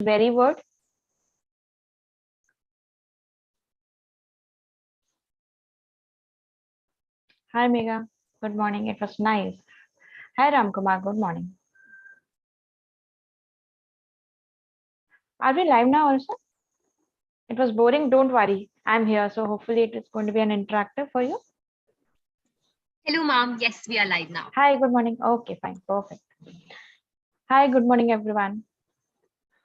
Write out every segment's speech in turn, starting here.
very word. Hi, Megha. Good morning. It was nice. Hi, Ramkumar. Good morning. Are we live now also? It was boring. Don't worry. I'm here. So hopefully it is going to be an interactive for you. Hello, ma'am. Yes, we are live now. Hi, good morning. Okay, fine. Perfect. Hi, good morning, everyone.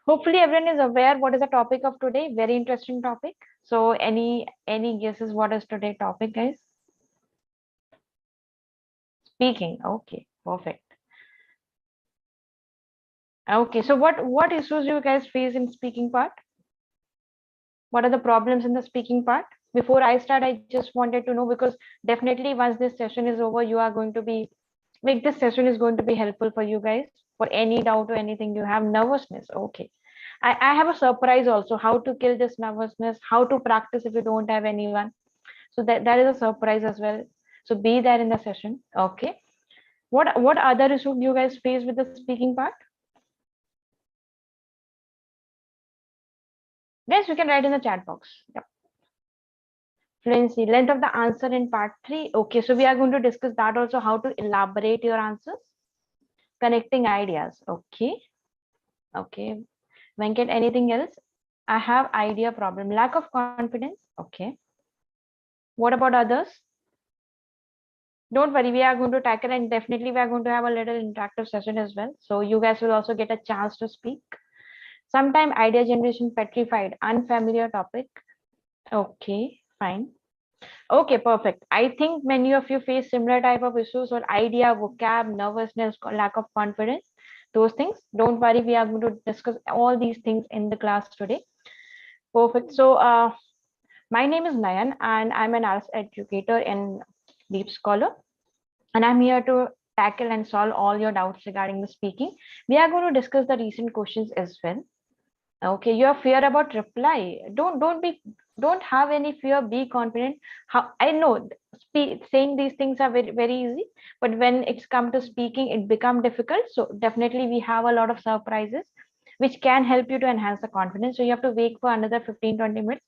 Hopefully everyone is aware what is the topic of today. Very interesting topic. So any guesses what is today's topic, guys? Speaking. Okay, perfect. Okay, so what issues you guys face in speaking part? What are the problems in the speaking part? Before I start, I just wanted to know, because definitely once this session is over, you are going to be like, this session is going to be helpful for you guys for any doubt or anything you have. Nervousness. Okay. I have a surprise also, how to kill this nervousness, how to practice if you don't have anyone. So that is a surprise as well. So be there in the session. Okay. What other issues you guys face with the speaking part? Yes, you can write in the chat box. Yep. Fluency, length of the answer in part 3. Okay, so we are going to discuss that also, how to elaborate your answers, connecting ideas. Okay. Okay. Venkat, anything else? I have idea problem, lack of confidence. Okay. What about others? Don't worry, we are going to tackle, and definitely we are going to have a little interactive session as well. So you guys will also get a chance to speak. Sometime idea generation petrified, unfamiliar topic. Okay, fine. Okay, perfect. I think many of you face similar type of issues or idea, vocab, nervousness, lack of confidence, those things. Don't worry, we are going to discuss all these things in the class today. Perfect. So my name is Nayan and I'm an IELTS educator in LeapScholar. And I'm here to tackle and solve all your doubts regarding the speaking. We are going to discuss the recent questions as well. Okay, your fear about reply. Don't have any fear. Be confident. How I know saying these things are very easy, but when it's come to speaking, it become difficult. So definitely we have a lot of surprises which can help you to enhance the confidence. So you have to wait for another 15-20 minutes.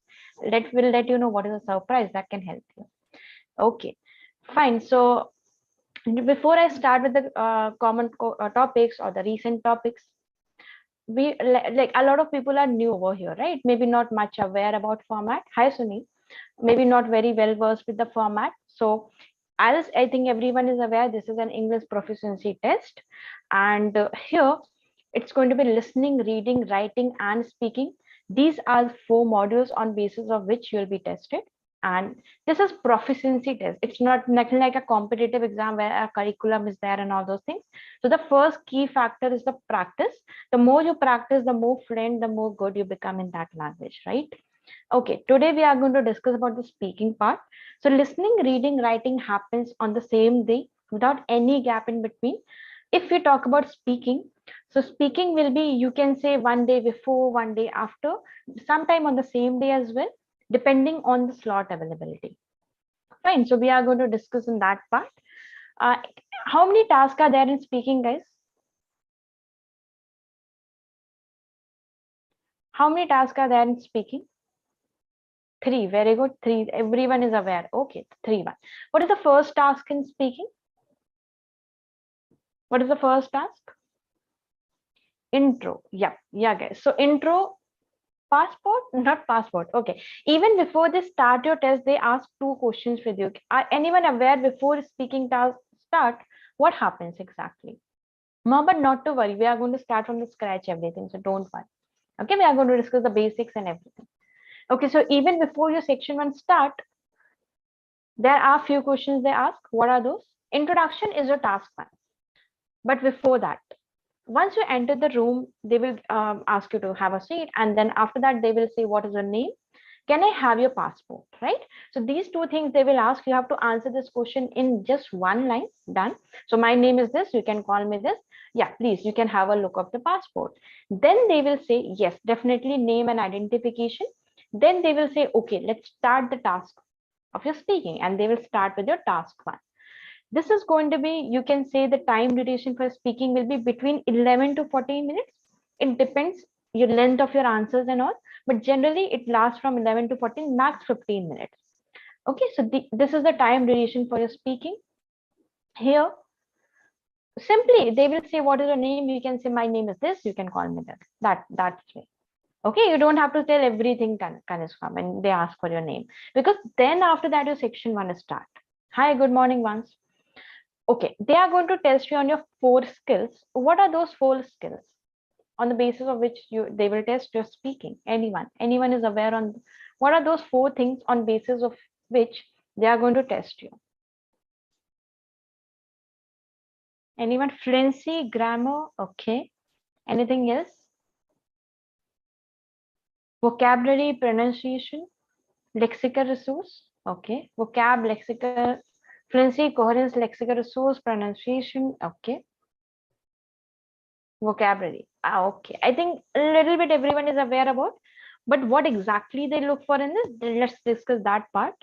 We'll let you know what is a surprise that can help you. Okay, fine. So before I start with the common topics or the recent topics, we like a lot of people are new over here, right? Maybe not much aware about format. Hi, Sunil. Maybe not very well versed with the format. So I think everyone is aware this is an English proficiency test, and here it's going to be listening, reading, writing, and speaking. These are 4 modules on basis of which you'll be tested. And this is proficiency test. It's not nothing like a competitive exam where a curriculum is there and all those things. So the first key factor is the practice. The more you practice, the more fluent, the more good you become in that language, right? Okay, today we are going to discuss about the speaking part. So listening, reading, writing happens on the same day without any gap in between. If we talk about speaking, so speaking will be, you can say one day before, one day after, sometime on the same day as well, depending on the slot availability. Fine, so we are going to discuss in that part. How many tasks are there in speaking, guys? How many tasks are there in speaking? 3. Very good. 3. Everyone is aware. Okay, 3 1. What is the first task in speaking? What is the first task? Intro. Yeah, guys. So intro, passport, not passport. Okay. Even before they start your test, they ask 2 questions with you. Are anyone aware before speaking task start, what happens exactly? No, but not to worry. We are going to start from the scratch everything. So don't worry. Okay, we are going to discuss the basics and everything. Okay, so even before your section 1 start, there are few questions they ask. What are those? Introduction is your task 1. But before that, once you enter the room, they will ask you to have a seat. And then after that, they will say, what is your name? Can I have your passport, right? So these 2 things they will ask. You have to answer this question in just 1 line. Done. So my name is this. You can call me this. Yeah, please, you can have a look of the passport. Then they will say, yes, definitely name and identification. Then they will say, okay, let's start the task of your speaking. And they will start with your task 1. This is going to be, you can say the time duration for speaking will be between 11 to 14 minutes. It depends your length of your answers and all, but generally it lasts from 11 to 14, max 15 minutes. Okay, so this is the time duration for your speaking. Here, simply they will say, what is your name? You can say, my name is this, you can call me this. That's me. Okay, you don't have to tell everything, Kanishka, when they ask for your name, because then after that your section 1 is start. Hi, good morning once. Okay, they are going to test you on your 4 skills. What are those 4 skills on the basis of which they will test your speaking? Anyone is aware on what are those 4 things on basis of which they are going to test you? Anyone? Fluency, grammar, okay. Anything else? Vocabulary, pronunciation, lexical resource, okay. Vocab, lexical, fluency, coherence, lexical resource, pronunciation, okay. Vocabulary, okay. I think a little bit everyone is aware about, but what exactly they look for in this, let's discuss that part.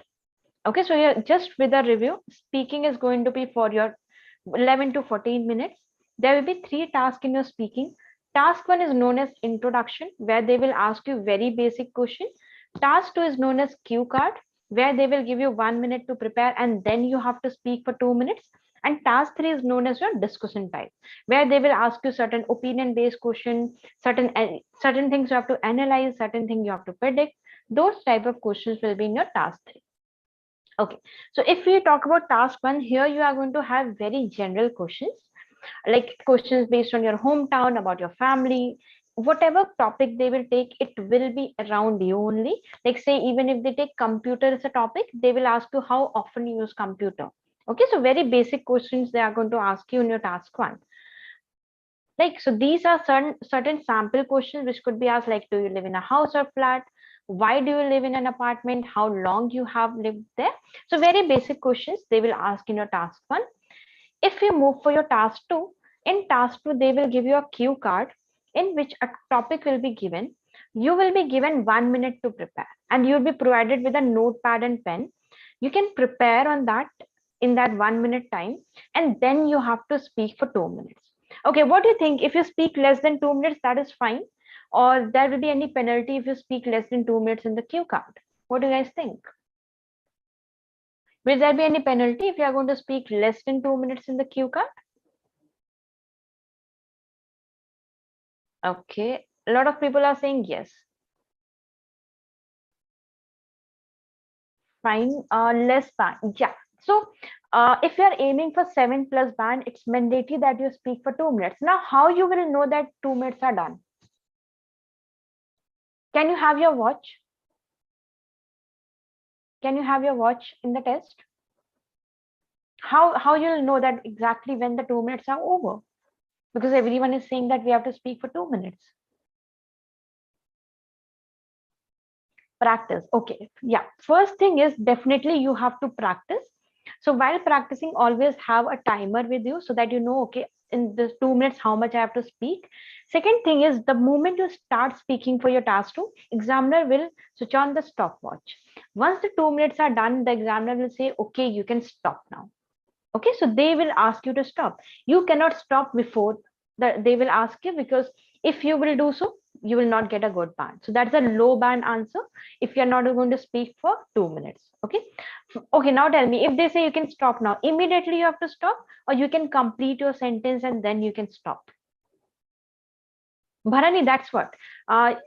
Okay, so here just with a review, speaking is going to be for your 11 to 14 minutes. There will be 3 tasks in your speaking. Task 1 is known as introduction, where they will ask you very basic question. Task 2 is known as cue card, where they will give you 1 minute to prepare and then you have to speak for 2 minutes. And task 3 is known as your discussion type, where they will ask you certain opinion based question, certain things you have to analyze, certain things you have to predict. Those type of questions will be in your task 3. Okay, so if we talk about task 1, here you are going to have very general questions, like questions based on your hometown, about your family, whatever topic they will take, it will be around you only. Like say, even if they take computer as a topic, they will ask you how often you use computer. Okay, so very basic questions they are going to ask you in your task 1. Like, so these are certain sample questions which could be asked, like, do you live in a house or flat? Why do you live in an apartment? How long you have lived there? So very basic questions they will ask in your task 1. If you move for your task 2, in task 2, they will give you a cue card in which a topic will be given. You will be given 1 minute to prepare and you'll be provided with a notepad and pen. You can prepare on that in that 1 minute time, and then you have to speak for 2 minutes. Okay, what do you think? If you speak less than 2 minutes, that is fine, or there will be any penalty if you speak less than 2 minutes in the cue card? What do you guys think? Will there be any penalty if you are going to speak less than 2 minutes in the cue card? Okay, a lot of people are saying yes. Fine, less band. Yeah. So if you are aiming for 7+ band, it's mandatory that you speak for 2 minutes. Now, how you will know that 2 minutes are done? Can you have your watch? Can you have your watch in the test? How you'll know that exactly when the 2 minutes are over? Because everyone is saying that we have to speak for 2 minutes. Practice. Okay. Yeah. First thing is definitely you have to practice. So while practicing, always have a timer with you so that you know, okay, in this 2 minutes, how much I have to speak. Second thing is the moment you start speaking for your task 2, examiner will switch on the stopwatch. Once the 2 minutes are done, the examiner will say, okay, you can stop now. Okay, so they will ask you to stop. You cannot stop before that they will ask you, because if you will do so, you will not get a good band. So that's a low band answer if you're not going to speak for 2 minutes. Okay. Okay, now tell me, if they say you can stop now, immediately you have to stop, or you can complete your sentence and then you can stop? Bharani, that's what.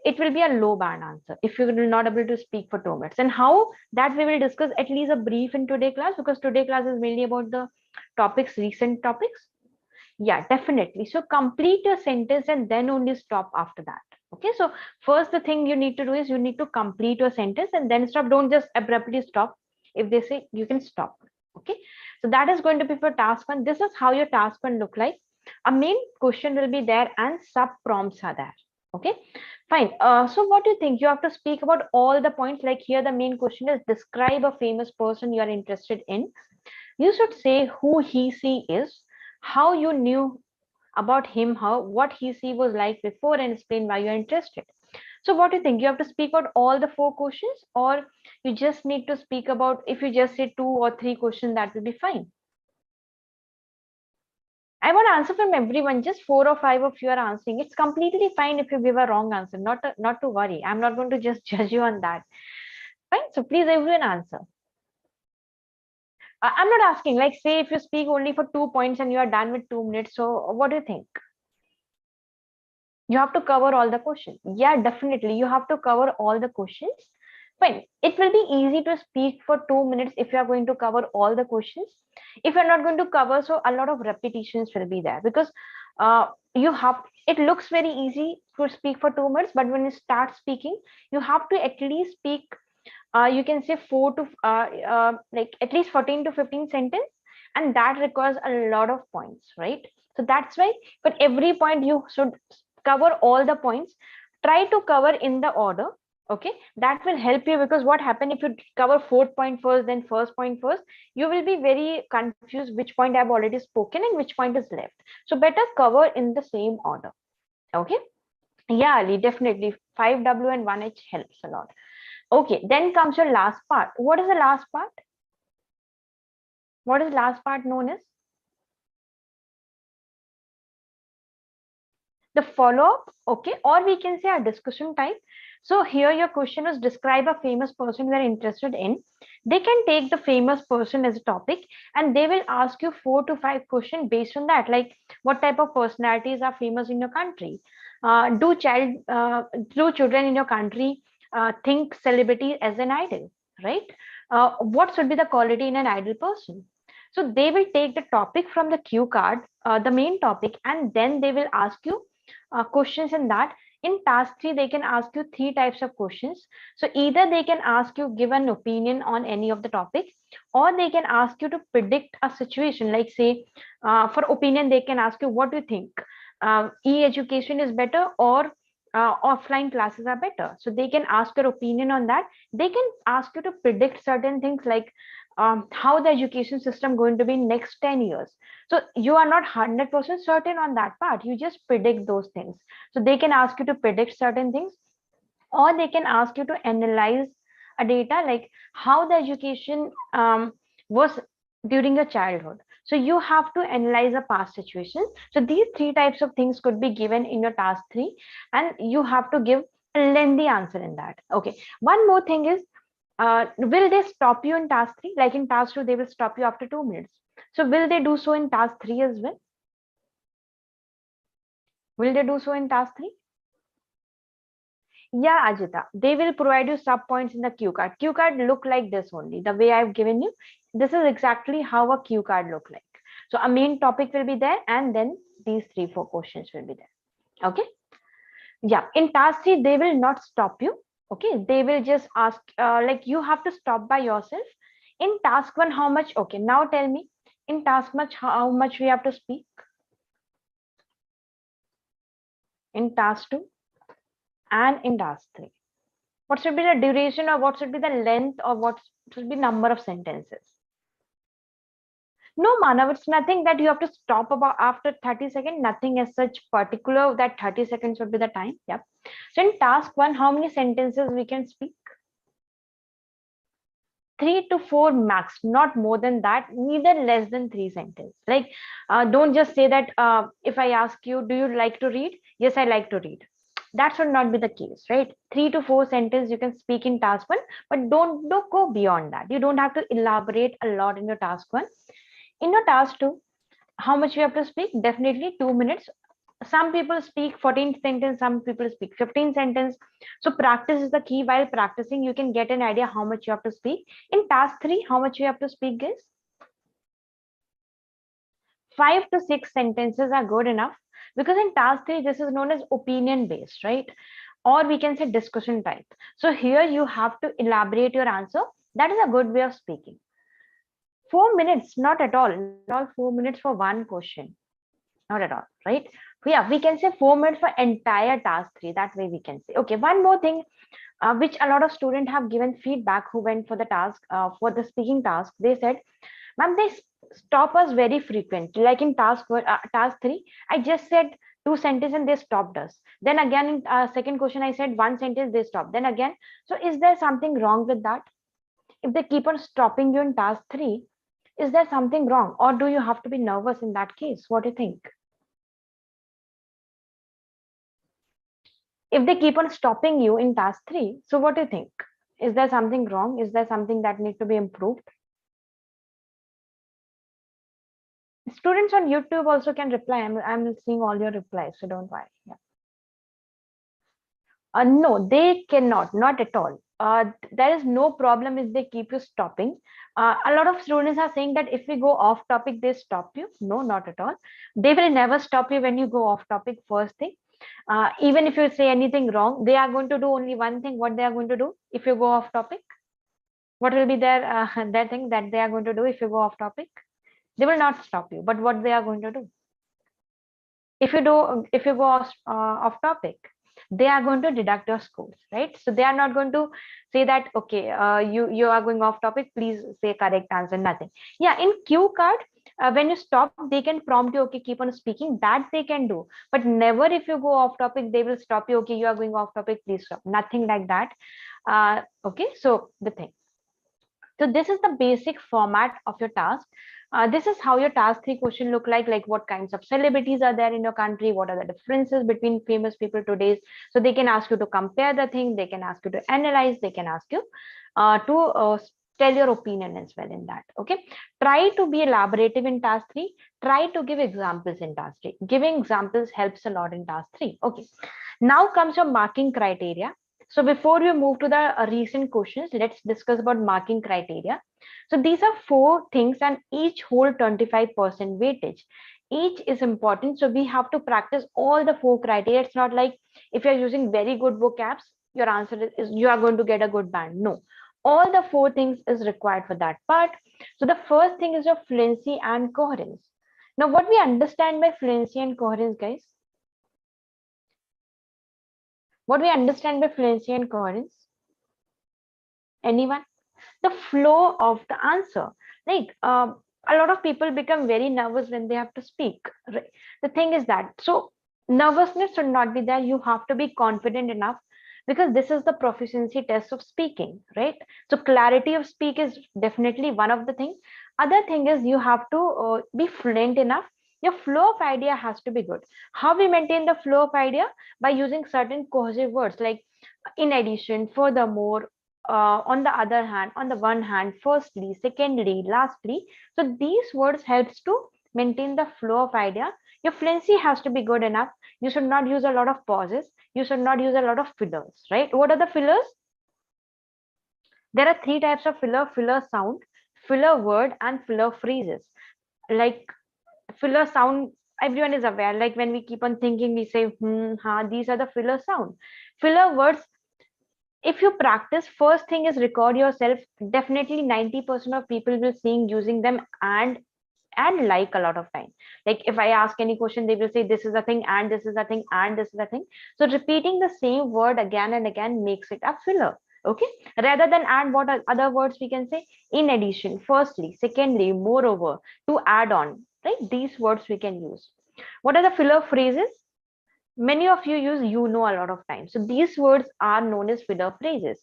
It will be a low band answer if you will not able to speak for 2 minutes. And how, that we will discuss at least a brief in today class, because today class is mainly about the topics, recent topics. Yeah, definitely. So complete your sentence and then only stop after that. Okay, so first the thing you need to do is you need to complete your sentence and then stop. Don't just abruptly stop. If they say you can stop. Okay, so that is going to be for task 1. This is how your task 1 look like. A main question will be there and sub prompts are there. Okay, fine. So what do you think? You have to speak about all the points. Like here, the main question is describe a famous person you are interested in. You should say who he, she is, how you knew about him, how what he, she was like before, and explain why you're interested. So what do you think? You have to speak about all the 4 questions, or you just need to speak about, if you just say 2 or 3 questions, that will be fine. I want answer from everyone. Just 4 or 5 of you are answering. It's completely fine if you give a wrong answer. Not to worry. I'm not going to just judge you on that. Fine. So please everyone answer. I'm not asking, like, say if you speak only for 2 points and you are done with 2 minutes. So what do you think? You have to cover all the questions. Yeah, definitely. You have to cover all the questions. Fine. It will be easy to speak for 2 minutes if you are going to cover all the questions. If you're not going to cover, so a lot of repetitions will be there because you have, it looks very easy to speak for 2 minutes, but when you start speaking, you have to at least speak, you can say like at least 14 to 15 sentence, and that requires a lot of points, right? So that's why, but every point you should cover all the points. Try to cover in the order. Okay, that will help you, because what happen if you cover fourth point first, then first point first, you will be very confused which point I've already spoken and which point is left. So better cover in the same order. Okay. Yeah, Ali, definitely 5W and 1H helps a lot. Okay, then comes your last part. What is the last part? What is last part known as? The follow-up, okay, or we can say a discussion type. So here your question is describe a famous person we are interested in. They can take the famous person as a topic and they will ask you 4 to 5 questions based on that, like what type of personalities are famous in your country? Do children in your country think celebrity as an idol, right? What should be the quality in an ideal person? So they will take the topic from the cue card, the main topic, and then they will ask you questions in that. In task 3, they can ask you 3 types of questions. So either they can ask you give an opinion on any of the topics, or they can ask you to predict a situation, like say for opinion they can ask you what do you think, e-education is better or offline classes are better. So they can ask your opinion on that. They can ask you to predict certain things, like how the education system going to be in next 10 years. So you are not 100% certain on that part, you just predict those things. So they can ask you to predict certain things, or they can ask you to analyze a data, like how the education was during your childhood. So you have to analyze a past situation. So these 3 types of things could be given in your task 3, and you have to give a lengthy answer in that. Okay, one more thing is, will they stop you in task 3? Like in task 2 they will stop you after 2 minutes. So will they do so in task 3 as well? Will they do so in task 3? Yeah, Ajita, they will provide you sub points in the cue card. Cue card look like this only. The way I've given you, this is exactly how a cue card look like. So a main topic will be there, and then these 3-4 questions will be there. Okay. Yeah. In task 3, they will not stop you. Okay. They will just ask, like you have to stop by yourself. In task 1, how much? Okay. Now tell me, in task much, how much we have to speak? In task 2 and in task 3. What should be the duration, or what should be the length, or what should be number of sentences? No, Manav, it's nothing that you have to stop about after 30 seconds. Nothing as such particular that 30 seconds would be the time. Yep. So in task 1, how many sentences we can speak? 3 to 4 max, not more than that, neither less than 3 sentences. Like, don't just say that if I ask you, do you like to read? Yes, I like to read. That should not be the case, right? 3 to 4 sentences you can speak in task 1, but don't go beyond that. You don't have to elaborate a lot in your task 1. In your task 2, how much you have to speak? Definitely 2 minutes. Some people speak 14 sentences, some people speak 15 sentences. So practice is the key. While practicing, you can get an idea how much you have to speak. In task 3, how much you have to speak, guys? 5 to 6 sentences are good enough, because in task 3, this is known as opinion based, right? Or we can say discussion type. So here you have to elaborate your answer. That is a good way of speaking. 4 minutes, not at all. Not at all 4 minutes for one question. Not at all, right? Yeah, we can say 4 minutes for entire task 3. That way we can say. Okay, one more thing, which a lot of students have given feedback who went for the task, for the speaking task. They said, ma'am, they stop us very frequently. Like in task 3, I just said 2 sentences and they stopped us. Then again in second question, I said 1 sentence, they stopped. Then again, so is there something wrong with that? If they keep on stopping you in task 3, Is there something wrong, or do you have to be nervous in that case? What do you think? If they keep on stopping you in task 3, so what do you think? Is there something wrong? Is there something that need to be improved? Students on YouTube also can reply. I'm seeing all your replies, so don't worry. Yeah. No, they cannot, not at all. There is no problem if they keep you stopping. A lot of students are saying that if we go off topic, they stop you. No, not at all. They will never stop you when you go off topic first thing. Even if you say anything wrong, they are going to do only one thing. What they are going to do if you go off topic? What will be their thing that they are going to do if you go off topic? They will not stop you. But what they are going to do? If you go off topic, they are going to deduct your scores, right? So they are not going to say that, okay, you are going off topic, please say correct answer, nothing. Yeah, in cue card, when you stop, they can prompt you, okay, keep on speaking, that they can do. But never if you go off topic, they will stop you, okay, you are going off topic, please stop. Nothing like that. Okay, so the thing. So this is the basic format of your task. This is how your task 3 question look like what kinds of celebrities are there in your country, what are the differences between famous people today. So they can ask you to compare the thing, they can ask you to analyze, they can ask you to tell your opinion as well in that. Okay, try to be elaborative in task 3, try to give examples in task 3. Giving examples helps a lot in task 3. Okay, now comes your marking criteria. So before we move to the recent questions, let's discuss about marking criteria. So these are 4 things and each hold 25% weightage. Each is important. So we have to practice all the 4 criteria. It's not like if you're using very good vocabs, your answer is you are going to get a good band. No, all the 4 things is required for that part. So the first thing is your fluency and coherence. Now what we understand by fluency and coherence, guys? What we understand by fluency and coherence? Anyone? The flow of the answer. Like a lot of people become very nervous when they have to speak. Right? The thing is that, so nervousness should not be there. You have to be confident enough because this is the proficiency test of speaking, right? So clarity of speak is definitely one of the things. Other thing is you have to be fluent enough. Your flow of idea has to be good. How we maintain the flow of idea? By using certain cohesive words like in addition, furthermore, on the other hand, on the one hand, firstly, secondly, lastly. So these words helps to maintain the flow of idea. Your fluency has to be good enough. You should not use a lot of pauses. You should not use a lot of fillers, right? What are the fillers? There are 3 types of filler sound, filler word, and filler phrases. Like filler sound, everyone is aware. Like when we keep on thinking, we say, ha, these are the filler sound. Filler words, if you practice, first thing is record yourself. Definitely 90% of people will seeing using them and like a lot of time. Like if I ask any question, they will say this is a thing and this is a thing and this is a thing. So repeating the same word again and again makes it a filler. Okay, rather than add, what are other words we can say? In addition, firstly, secondly, moreover, to add on, right? These words we can use. What are the filler phrases? Many of you use you know a lot of times. So these words are known as filler phrases.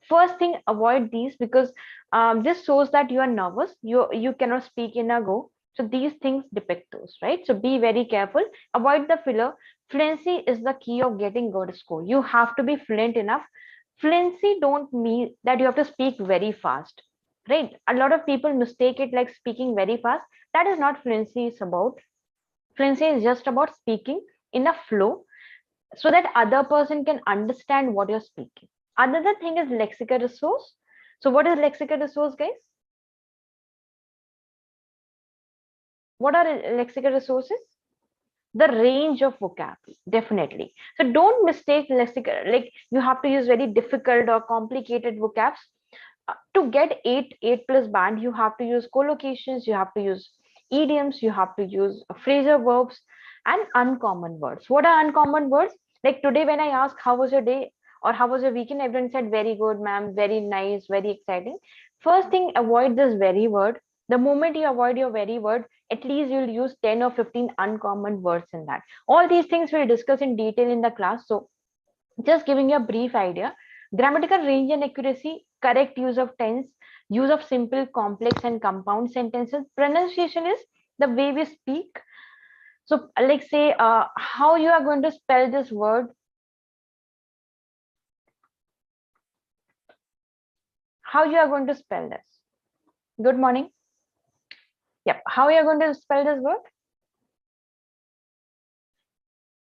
First thing, avoid these because this shows that you are nervous. You cannot speak in a go. So these things depict those, right? So be very careful. Avoid the filler. Fluency is the key of getting good score. You have to be fluent enough. Fluency don't mean that you have to speak very fast, right? A lot of people mistake it like speaking very fast. That is not fluency is about. Fluency is just about speaking in a flow so that other person can understand what you're speaking. Another thing is lexical resource. So what is lexical resource, guys? What are lexical resources? The range of vocabulary, definitely. So don't mistake lexical, like you have to use very difficult or complicated vocabs. To get 8 plus band, you have to use collocations, you have to use idioms, you have to use phrasal verbs and uncommon words. What are uncommon words? Like today when I ask how was your day or how was your weekend, everyone said very good, ma'am, very nice, very exciting. First thing, avoid this very word. The moment you avoid your very word, at least you'll use 10 or 15 uncommon words in that. All these things we'll discuss in detail in the class. So just giving you a brief idea. Grammatical range and accuracy, correct use of tense, use of simple, complex, and compound sentences. Pronunciation is the way we speak. So, like, say, how you are going to spell this word. How you are going to spell this? Good morning. Yep. How you are going to spell this word?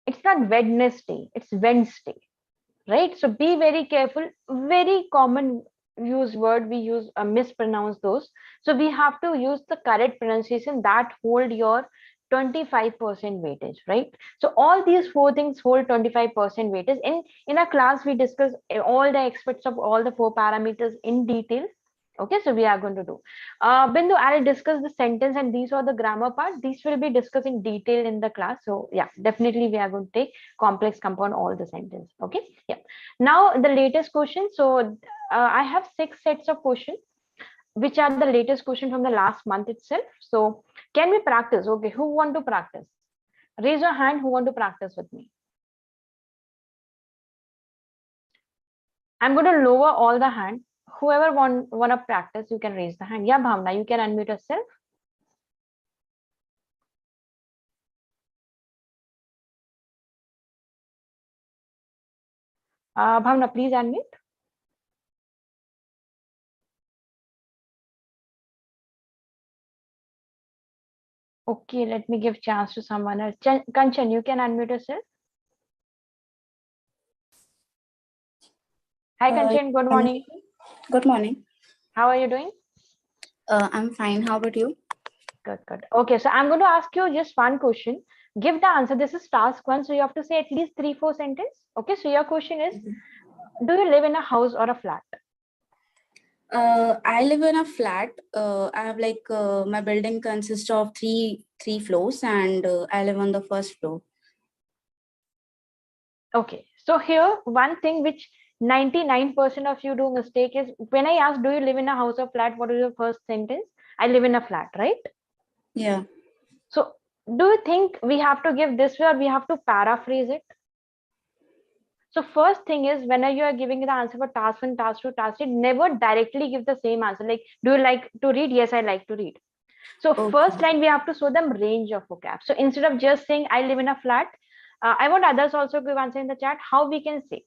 It's not Wednesday. It's Wednesday, right? So be very careful. Very common use word we use mispronounce those. So we have to use the correct pronunciation that hold your 25% weightage, right? So all these four things hold 25% weightage. In a class, we discuss all the aspects of all the four parameters in detail. Okay, so we are going to do. Bindu, I'll discuss the sentence and these are the grammar part. These will be discussed in detail in the class. So yeah, definitely we are going to take complex, compound, all the sentence. Okay, yeah. Now the latest question. So I have 6 sets of questions, which are the latest question from the last month itself. So can we practice? Okay, who want to practice? Raise your hand who want to practice with me. I'm going to lower all the hand. Whoever want to practice, you can raise the hand. Yeah, Bhavna, you can unmute yourself. Bhavna, please unmute. Okay, let me give chance to someone else. Kanchan, you can unmute yourself. Hi, Kanchan. Good morning. Good morning. How are you doing? I'm fine. How about you? Good, good. Okay, so I'm going to ask you just one question. Give the answer. This is task 1. So you have to say at least 3-4 sentences. Okay, so your question is, do you live in a house or a flat? I live in a flat. I have my building consists of three floors, and I live on the first floor. Okay, so here one thing which 99% of you do mistake is when I ask, do you live in a house or flat? What is your first sentence? I live in a flat, right? Yeah. So do you think we have to give this way or we have to paraphrase it? So first thing is when you are giving the answer for task 1, task 2, task 3, never directly give the same answer. Like, do you like to read? Yes, I like to read. So Okay. first line, we have to show them range of vocab. So instead of just saying, I live in a flat, I want others also give answer in the chat, how we can say,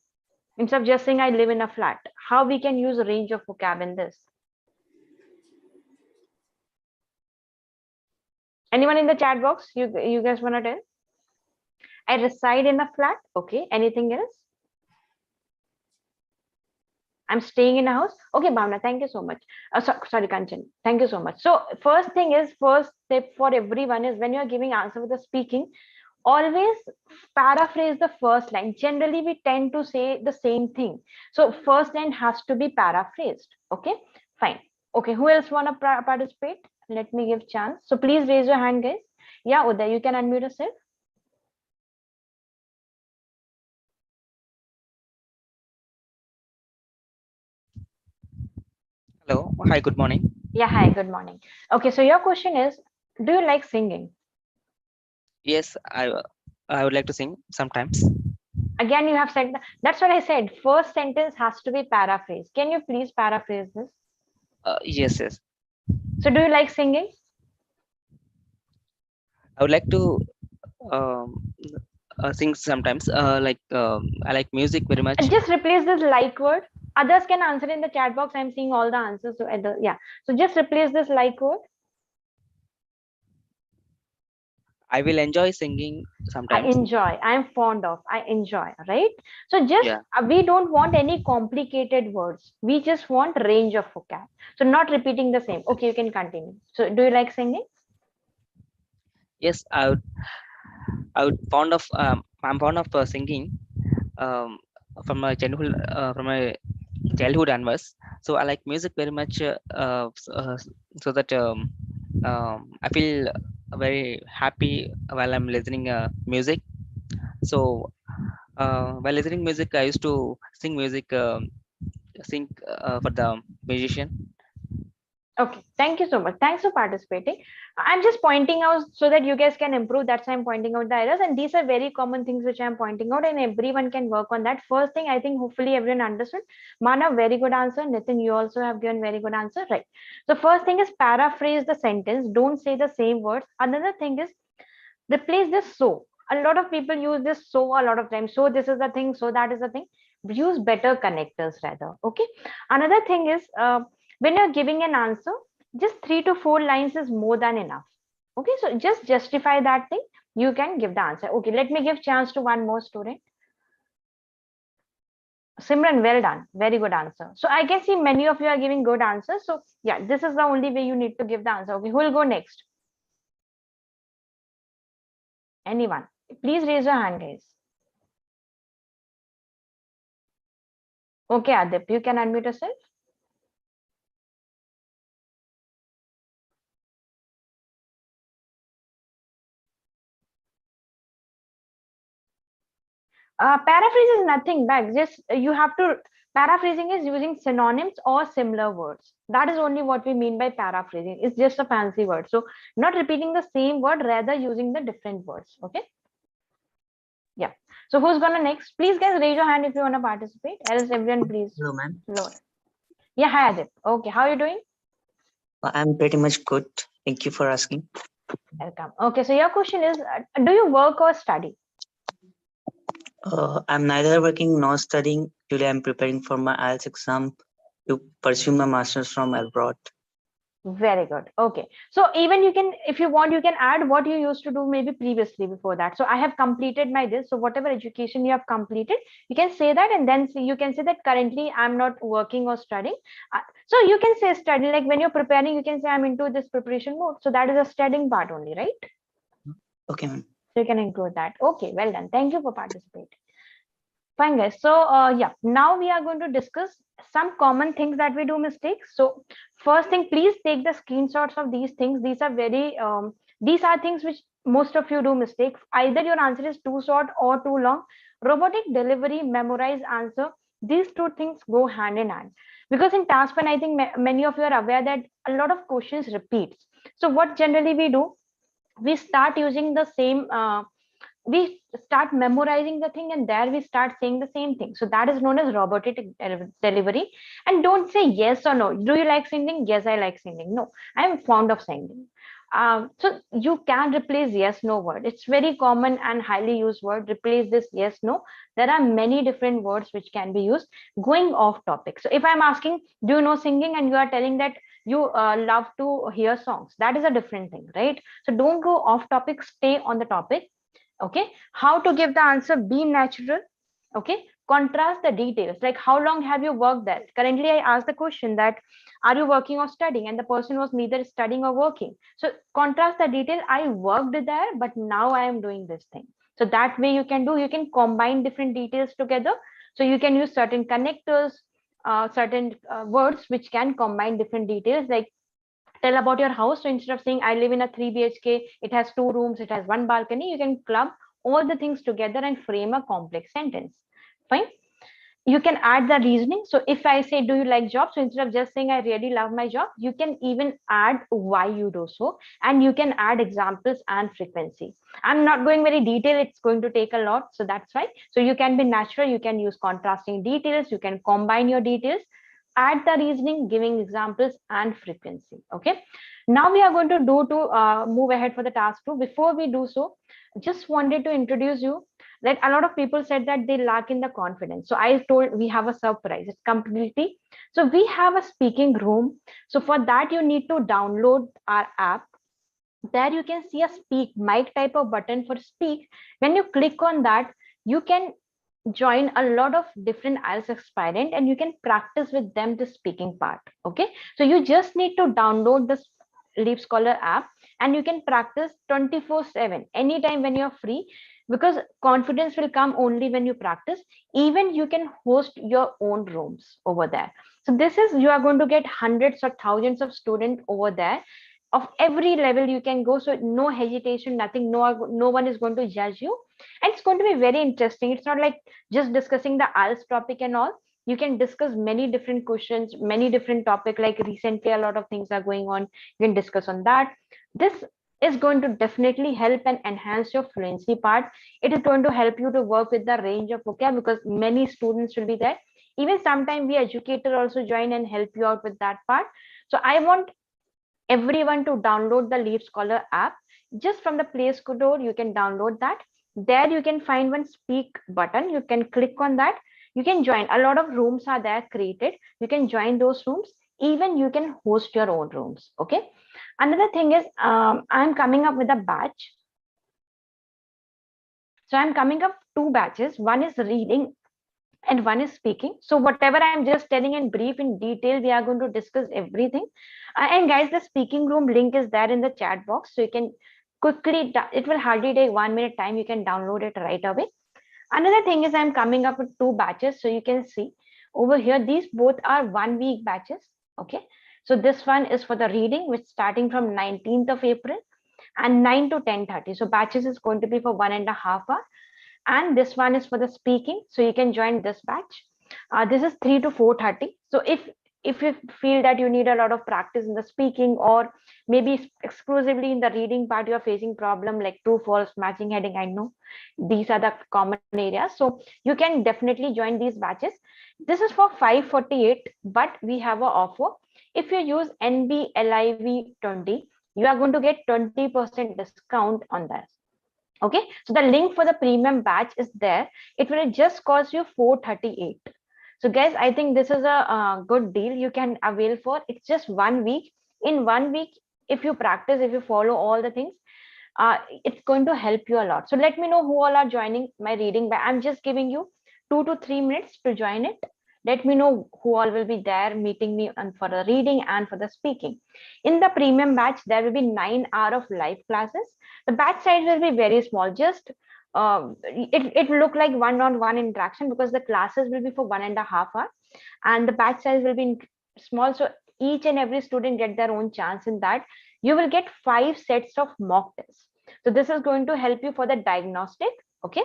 instead of just saying, I live in a flat, how we can use a range of vocab in this. Anyone in the chat box? You guys want to tell? I reside in a flat. Okay. Anything else? I'm staying in a house. Okay, Bhavna, thank you so much. Sorry, Kanchan. Thank you so much. So first step for everyone is when you're giving answer with the speaking, always paraphrase the first line. Generally, we tend to say the same thing. So first line has to be paraphrased. Okay, fine. Okay, who else want to participate? Let me give chance. So please raise your hand, guys. Yeah, Uday, you can unmute yourself. Hello. Hi, good morning. Yeah, hi, good morning. Okay, so your question is, do you like singing? Yes, I would like to sing sometimes. Again, you have said that's what I said. First sentence has to be paraphrased. Can you please paraphrase this? Yes, yes. So do you like singing? I would like to sing sometimes. I like music very much. Just replace this like word. Others can answer in the chat box. I'm seeing all the answers. So yeah. So just replace this like word. I will enjoy singing sometimes. I enjoy. I'm fond of. I enjoy. Right. So just Yeah. we don't want any complicated words. We just want range of vocab. So not repeating the same. Okay, you can continue. So do you like singing? Yes, I'm fond of singing from my childhood onwards. So I like music very much. So that I feel very happy while I'm listening music. So while listening music, I used to sing music, sing for the musician. Okay, thank you so much. Thanks for participating. I'm just pointing out so that you guys can improve. That's why I'm pointing out the errors. And these are very common things which I'm pointing out, and everyone can work on that. First thing, I think hopefully everyone understood. Mana, very good answer. Nitin, you also have given very good answer. Right. So first thing is paraphrase the sentence. Don't say the same words. Another thing is replace this so. A lot of people use this so a lot of times. So this is the thing, so that is the thing. Use better connectors rather. Okay. Another thing is when you're giving an answer, just 3 to 4 lines is more than enough. Okay, so just justify that thing. You can give the answer. Okay, let me give chance to one more student. Simran, well done. Very good answer. So I can see many of you are giving good answers. So yeah, this is the only way you need to give the answer. Okay, who will go next? Anyone? Please raise your hand, guys. Okay, Adip, you can unmute yourself. Paraphrase is nothing back. Just you have to, paraphrasing is using synonyms or similar words. That is only what we mean by paraphrasing. It's just a fancy word. So not repeating the same word, rather using the different words. Okay. Yeah. So who's gonna next? Please guys raise your hand if you want to participate. Else everyone please. Hello, ma'am. Lower. Yeah, hi Adip. Okay, how are you doing? I'm pretty much good. Thank you for asking. Welcome. Okay, so your question is, do you work or study? I'm neither working nor studying. Today, I'm preparing for my IELTS exam to pursue my master's from abroad. Very good. Okay. So even you can, if you want, you can add what you used to do maybe previously before that. So I have completed my this. So whatever education you have completed, you can say that, and then you can say that currently I'm not working or studying. So you can say study, like when you're preparing, you can say I'm into this preparation mode. So that is a studying part only, right? Okay, ma'am. So you can include that. Okay, well done. Thank you for participating. Fine, guys. So yeah, now we are going to discuss some common things that we do mistakes. So first thing, please take the screenshots of these things. These are very these are things which most of you do mistakes. Either your answer is too short or too long. Robotic delivery, memorize answer. These two things go hand in hand. Because in task one, I think many of you are aware that a lot of questions repeats. So what generally we do, we start using the same we start memorizing the thing, and there we start saying the same thing. So that is known as robotic delivery. And don't say yes or no. Do you like singing? Yes, I like singing. No, I am fond of singing. So you can replace yes no word. It's very common and highly used word. Replace this yes no. There are many different words which can be used. Going off topic, so if I'm asking do you know singing, and you are telling that you love to hear songs, that is a different thing, right? So don't go off topic, stay on the topic. Okay, how to give the answer? Be natural. Okay, contrast the details, like how long have you worked there? Currently I asked the question that are you working or studying, and the person was neither studying or working. So contrast the detail, I worked there but now I am doing this thing. So that way you can do, you can combine different details together. So you can use certain connectors, certain words which can combine different details, like tell about your house. So instead of saying I live in a 3 BHK, it has 2 rooms, it has 1 balcony, you can club all the things together and frame a complex sentence. Fine. You can add the reasoning. So if I say do you like job, so instead of just saying I really love my job, you can even add why you do so, and you can add examples and frequency. I'm not going very detailed, it's going to take a lot, so that's why. So you can be natural, you can use contrasting details, you can combine your details, add the reasoning, giving examples and frequency. Okay, now we are going to do to move ahead for the task 2. Before we do so, just wanted to introduce you, like a lot of people said that they lack in the confidence. So I told we have a surprise. It's completely, so we have a speaking room. So for that you need to download our app. There you can see a speak mic type of button for speak. When you click on that, you can join a lot of different IELTS aspirant, and you can practice with them the speaking part. Okay, so you just need to download this LeapScholar app, and you can practice 24/7 anytime when you're free, because confidence will come only when you practice. Even you can host your own rooms over there. So this is, you are going to get hundreds or thousands of students over there of every level you can go. So no hesitation, nothing, no one is going to judge you, and it's going to be very interesting. It's not like just discussing the IELTS topic and all. You can discuss many different questions, many different topics. Like recently a lot of things are going on, you can discuss on that. This is going to definitely help and enhance your fluency part. It is going to help you to work with the range of vocab, because many students will be there. Even sometimes we educator also join and help you out with that part. So I want everyone to download the LeapScholar app. Just from the Play Store, you can download that. There you can find one speak button. You can click on that. You can join. A lot of rooms are there created. You can join those rooms. Even you can host your own rooms. Okay. Another thing is, I'm coming up with a batch. So I'm coming up 2 batches. One is reading and one is speaking. So whatever I'm just telling in brief, in detail, we are going to discuss everything. And guys, the speaking room link is there in the chat box. So you can quickly, it will hardly take 1 minute time. You can download it right away. Another thing is I'm coming up with 2 batches. So you can see over here, these both are 1 week batches. Okay. So this one is for the reading, which starting from 19th of April and 9 to 10:30. So batches is going to be for 1.5 hours. And this one is for the speaking, so you can join this batch. This is 3 to 4:30. So if you feel that you need a lot of practice in the speaking, or maybe exclusively in the reading part you're facing problem like true false matching heading, I know these are the common areas, so you can definitely join these batches. This is for 548, but we have an offer. If you use NBLIV20, you are going to get 20% discount on that. Okay, so the link for the premium batch is there. It will just cost you 438. So guys, I think this is a good deal you can avail for. It's just 1 week. In 1 week, if you practice, if you follow all the things, it's going to help you a lot. So let me know who all are joining my reading batch. I'm just giving you 2 to 3 minutes to join it. Let me know who all will be there meeting me and for the reading and for the speaking. In the premium batch, there will be 9 hours of live classes. The batch size will be very small. Just it will look like one-on-one interaction, because the classes will be for 1.5 hours and the batch size will be small. So each and every student get their own chance in that. You will get 5 sets of mock tests. So this is going to help you for the diagnostic. Okay.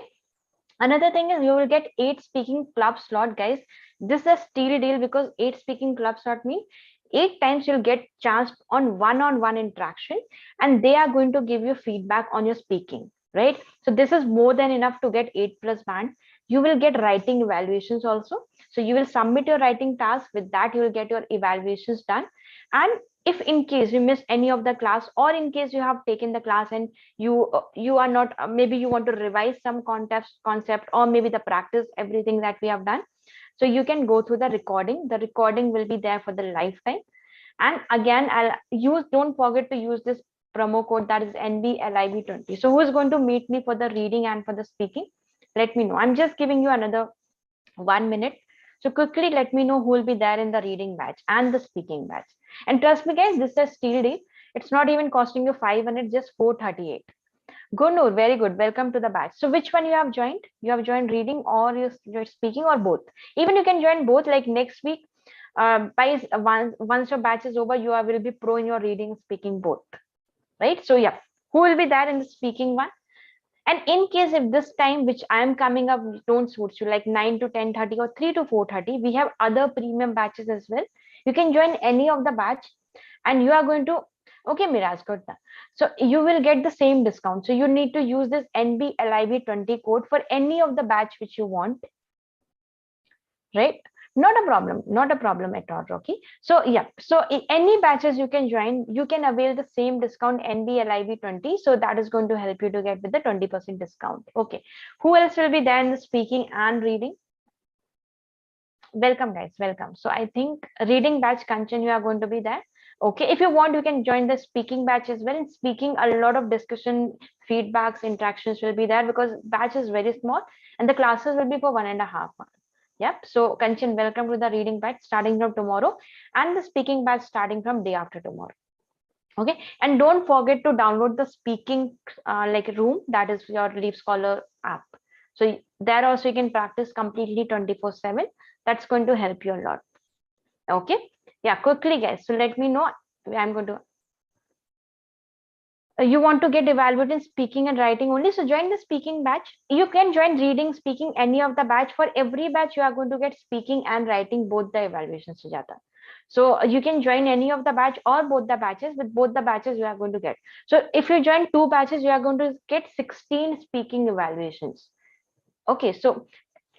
Another thing is you will get 8 speaking club slot, guys. This is a steal deal, because 8 speaking club slot means 8 times you'll get chance on one-on-one interaction, and they are going to give you feedback on your speaking, right? So this is more than enough to get 8+ band. You will get writing evaluations also. So you will submit your writing task. With that, you will get your evaluations done. And if in case you miss any of the class, or in case you have taken the class and you are not, maybe you want to revise some concept, or maybe the practice everything that we have done, so you can go through the recording. The recording will be there for the lifetime. And again, don't forget to use this promo code, that is NBLIV20. So who is going to meet me for the reading and for the speaking? Let me know. I'm just giving you another 1 minute. So quickly let me know who will be there in the reading batch and the speaking batch. And trust me guys, this is a steal deal. It's not even costing you 500, just 438. Good, Noor, very good. Welcome to the batch. So which one you have joined? You have joined reading, or you're speaking, or both? Even you can join both. Like next week, once your batch is over, you will be pro in your reading, speaking both, right? So yeah, who will be there in the speaking one? And in case if this time which I am coming up don't suit you, like 9 to 10:30 or 3 to 4:30, we have other premium batches as well. You can join any of the batch, and you are going to, okay, Miraj, good. So you will get the same discount. So you need to use this NBLIV20 code for any of the batch which you want, right? Not a problem at all, Rocky. So yeah, so any batches you can join, you can avail the same discount NBLIV20. So that is going to help you to get with the 20% discount. Okay, who else will be there in the speaking and reading? Welcome guys, welcome. So I think reading batch, Kanchan, you are going to be there. Okay, if you want, you can join the speaking batch as well. In speaking, a lot of discussion, feedbacks, interactions will be there, because batch is very small and the classes will be for 1.5 hours. Yep. So Kanchan, welcome to the reading batch starting from tomorrow, and the speaking batch starting from day after tomorrow. Okay, and don't forget to download the speaking like room, that is your LeapScholar app. So there also you can practice completely 24/7. That's going to help you a lot. Okay, yeah, quickly guys. So let me know. I'm going to. you want to get evaluated in speaking and writing only, so join the speaking batch. You can join reading, speaking, any of the batch. For every batch you are going to get speaking and writing, both the evaluations, Sujata. So you can join any of the batch or both the batches. With both the batches you are going to get, so if you join 2 batches you are going to get 16 speaking evaluations. Okay, so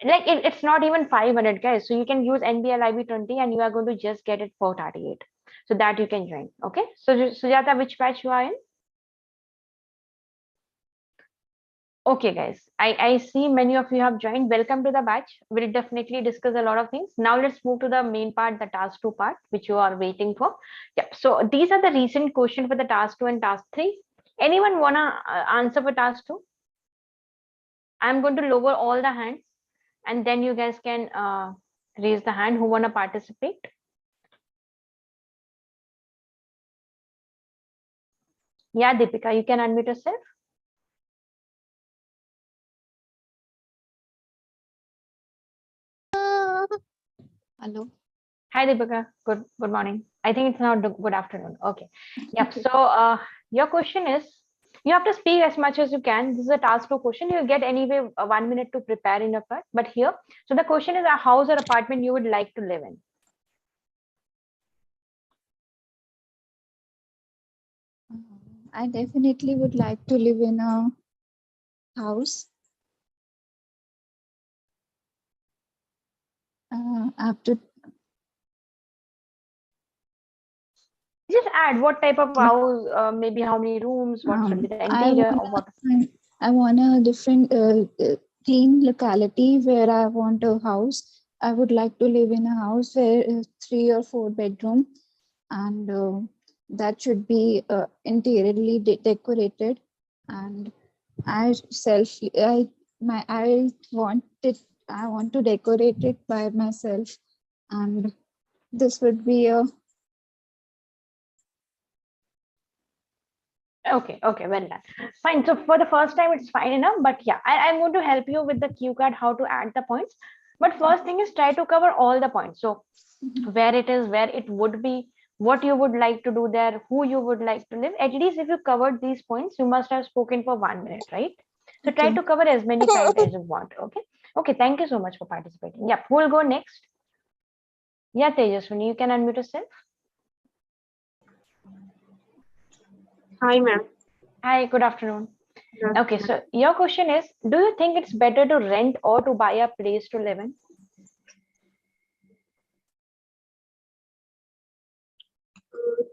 like it's not even 500, guys. So you can use NBL 20 and you are going to just get it 438. So that you can join. Okay, so Sujata, which batch you are in? Okay, guys, I see many of you have joined. Welcome to the batch. We'll definitely discuss a lot of things. Now let's move to the main part, the task 2 part, which you are waiting for. Yep. So these are the recent questions for the task 2 and task 3. Anyone wanna answer for task 2? I'm going to lower all the hands, and then you guys can raise the hand who wanna participate. Yeah, Deepika, you can unmute yourself. Hello. Hi, Deepika. Good morning. I think it's now good afternoon. Okay. Yep. So your question is, you have to speak as much as you can. This is a task 2 question. You get anyway 1 minute to prepare in your part. But here, so the question is, a house or apartment you would like to live in? I definitely would like to live in a house. After Just add what type of house, maybe how many rooms, what should be the interior, or what. I want a different clean locality where I want a house. I would like to live in a house where 3 or 4 bedroom, and that should be interiorly decorated. And I want to decorate it by myself, and this would be a Okay, well done. Fine. So for the first time, it's fine enough. But yeah, I'm going to help you with the cue card, how to add the points. But first thing is try to cover all the points. So where it is, where it would be, what you would like to do there, who you would like to live. At least if you covered these points, you must have spoken for 1 minute, right? So try to cover as many times as you want. Okay. Okay. Thank you so much for participating. Yeah. Who will go next? Yeah, Tejaswini, you can unmute yourself. Hi, ma'am. Hi, good afternoon. Okay, so your question is, do you think it's better to rent or to buy a place to live in?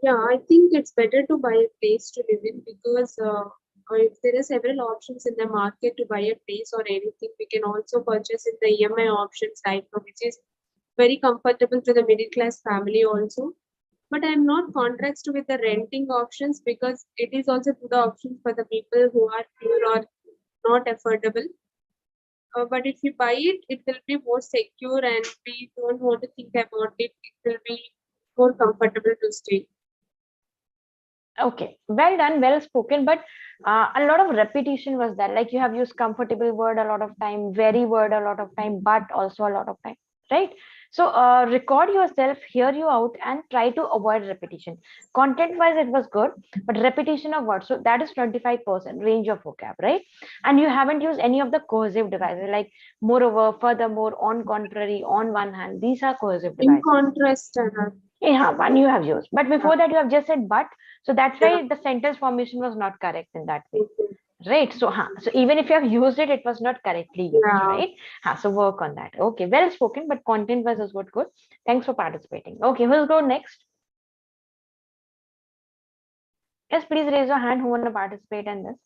Yeah, I think it's better to buy a place to live in because if there are several options in the market to buy a place or anything, we can also purchase in the EMI options right now, which is very comfortable to the middle class family also. But I'm not contrast with the renting options because it is also good option for the people who are poor or not affordable. But if you buy it, it will be more secure and we don't want to think about it. It will be more comfortable to stay. Okay, well done, well spoken, but a lot of repetition was there. Like you have used comfortable word a lot of time, very word a lot of time, but also a lot of time, right? So record yourself, hear you out, and try to avoid repetition. Content wise, it was good, but repetition of words, so that is 25% range of vocab, right? And you haven't used any of the coercive devices like moreover, furthermore, on contrary, on one hand. These are coercive devices. In contrast, yeah, one you have used, but before that you have just said but, so that's why the sentence formation was not correct in that way, right? So so even if you have used it, it was not correctly used, right? So work on that. Okay, well spoken, but content was good. Thanks for participating. Okay, who'll go next? Yes, please raise your hand who want to participate in this.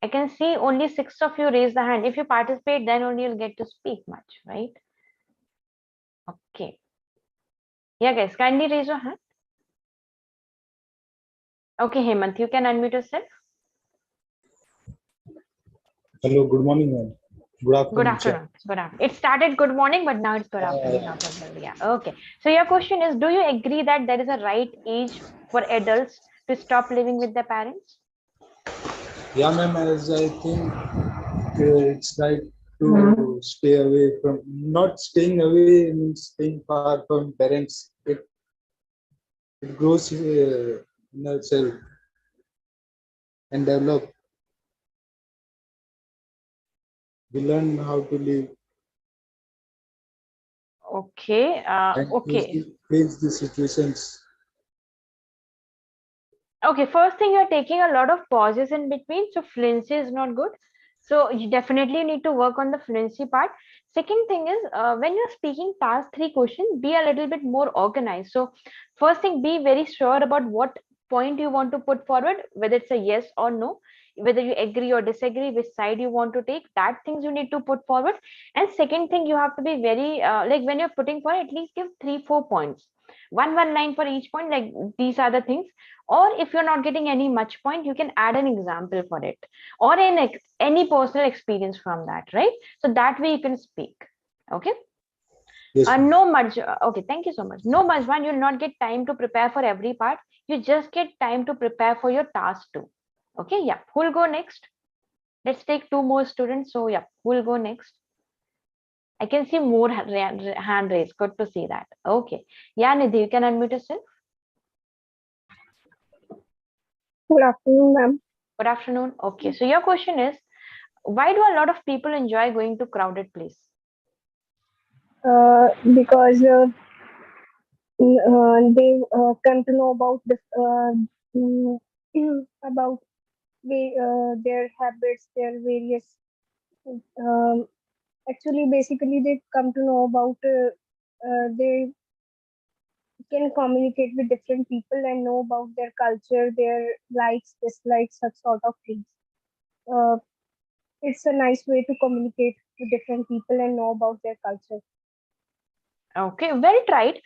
I can see only 6 of you raise the hand. If you participate, then only you'll get to speak much, right? Okay. Yeah, guys, kindly raise your hand. Okay, Hemant, you can unmute yourself. Hello, good morning, ma'am. Good afternoon. Good afternoon. Good afternoon. It started good morning, but now it's good afternoon. Yeah. Okay. So your question is, do you agree that there is a right age for adults to stop living with their parents? Yeah, ma'am, as I think it's right to stay away from, not staying away and staying far from parents. It grows inner self and develop. We learn how to live Okay. and Okay. face the situations. Okay, first thing, you're taking a lot of pauses in between, so fluency is not good. So you definitely need to work on the fluency part. Second thing is, when you're speaking task 3 question, be a little bit more organized. So first thing, be very sure about what point you want to put forward, whether it's a yes or no, whether you agree or disagree, which side you want to take, that things you need to put forward. And second thing, you have to be very, like when you're putting forward, at least give 3-4 points. One line for each point, like these are the things. Or if you're not getting any much point, you can add an example for it, or any personal experience from that, right? So that way you can speak. Okay. Yes, ma'am. No much. Okay, thank you so much. No much one, you'll not get time to prepare for every part. You just get time to prepare for your task too. Okay, yeah. Who'll go next? Let's take 2 more students. So yeah, who'll go next? I can see more hand raised. Good to see that. Okay. Yeah, Nidhi, you can unmute yourself. Good afternoon, ma'am. Good afternoon. Okay, so your question is, why do a lot of people enjoy going to crowded place? Because they come to know about this about their habits, their various. Actually, basically, they come to know about. They can communicate with different people and know about their culture, their likes, dislikes, such sort of things. It's a nice way to communicate with different people and know about their culture. Okay, well tried.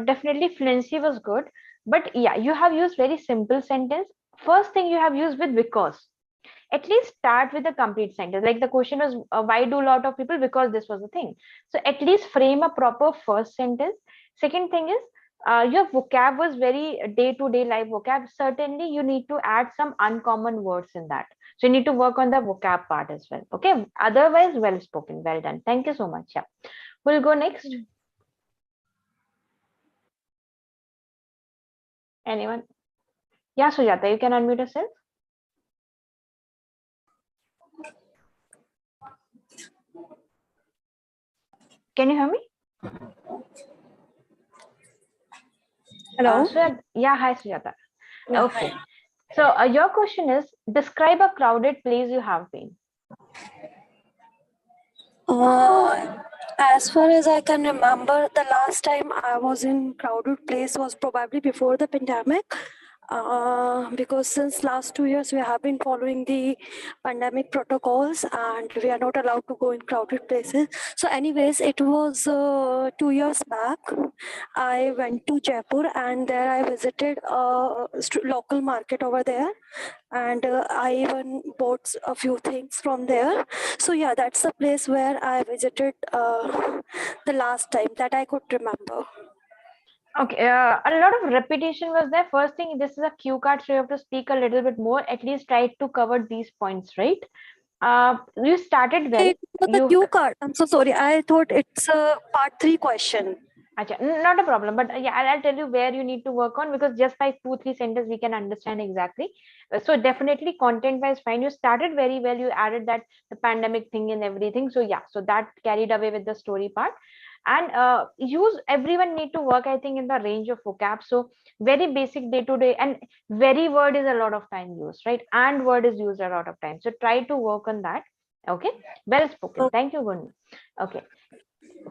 Definitely fluency was good, but yeah, you have used very simple sentence. First thing you have used with because. At least start with a complete sentence. Like the question was, why do a lot of people? Because this was the thing. So at least frame a proper first sentence. Second thing is, your vocab was very day-to-day life vocab. Certainly, you need to add some uncommon words in that. So you need to work on the vocab part as well. Okay. Otherwise, well spoken, well done. Thank you so much. Yeah. We'll go next. Anyone? Yeah, Sujata, you can unmute yourself. Can you hear me? Hello. Yeah, hi Sujata. Yeah, Okay. So your question is, describe a crowded place you have been. As far as I can remember, the last time I was in crowded place was probably before the pandemic. Because since last 2 years we have been following the pandemic protocols and we are not allowed to go in crowded places. So anyways, it was 2 years back. I went to Jaipur and there I visited a local market over there, and I even bought a few things from there. So yeah, that's the place where I visited the last time that I could remember. Okay, a lot of repetition was there. First thing, this is a cue card, so you have to speak a little bit more. At least try to cover these points, right? You started well. It was a cue card. I'm so sorry. I thought it's a part 3 question. Not a problem, but yeah, I'll tell you where you need to work on, because just by 2-3 sentences we can understand exactly. So definitely content wise fine. You started very well. You added that the pandemic thing and everything. So yeah, so that carried away with the story part. And everyone need to work, I think, in the range of vocab. So very basic day to day, and very word is a lot of time used, right? And word is used a lot of time. So try to work on that. Okay, well spoken. Thank you, Gun. Okay,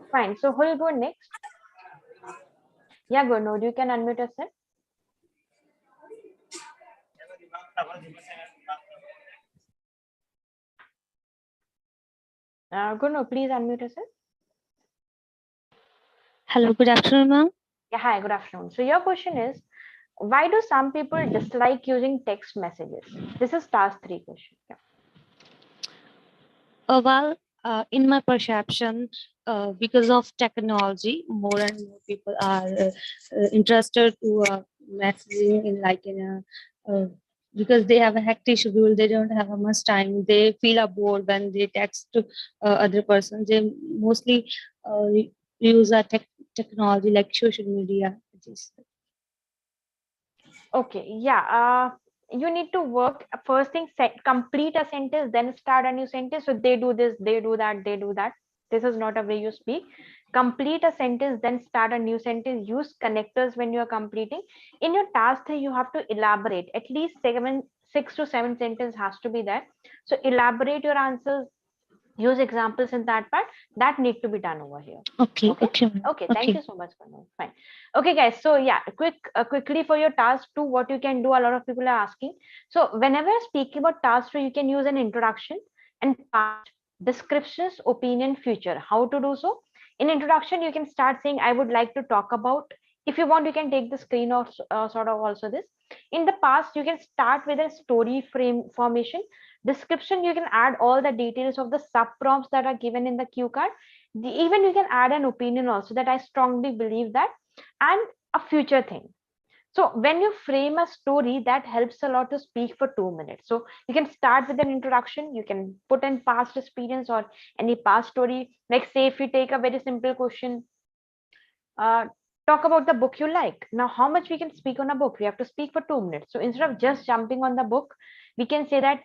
fine. So who will go next? Yeah, Gunod, you can unmute yourself. Gunod, please unmute yourself. Hello, good afternoon, ma'am. Yeah, hi, good afternoon. So your question is, why do some people dislike using text messages? This is task 3 question. Yeah. Well, in my perception, because of technology, more and more people are interested to messaging in because they have a hectic schedule, they don't have much time. They feel bored when they text to other persons. They mostly use a technology like social media. Okay, yeah. You need to work first thing, complete a sentence, then start a new sentence. So they do this, they do that, they do that. This is not a way you speak. Complete a sentence, then start a new sentence. Use connectors when you are completing. In your task 3, you have to elaborate. At least 6 to 7 sentences has to be there. So elaborate your answers, use examples in that part that need to be done over here. Okay. Okay. Okay. Okay, thank you so much for now. Fine. Okay, guys, so yeah, quickly for your task 2, what you can do, a lot of people are asking. So whenever you're speaking about task 2, you can use an introduction and past, descriptions, opinion, future. How to do so? In introduction, you can start saying, I would like to talk about. If you want, you can take the screen of sort of also this. In the past, you can start with a story frame formation. Description, you can add all the details of the sub prompts that are given in the cue card. Even you can add an opinion also, that I strongly believe that, and a future thing. So when you frame a story, that helps a lot to speak for 2 minutes. So you can start with an introduction, you can put in past experience or any past story. Like say if we take a very simple question, uh, talk about the book you like. Now how much we can speak on a book? We have to speak for 2 minutes. So instead of just jumping on the book, we can say that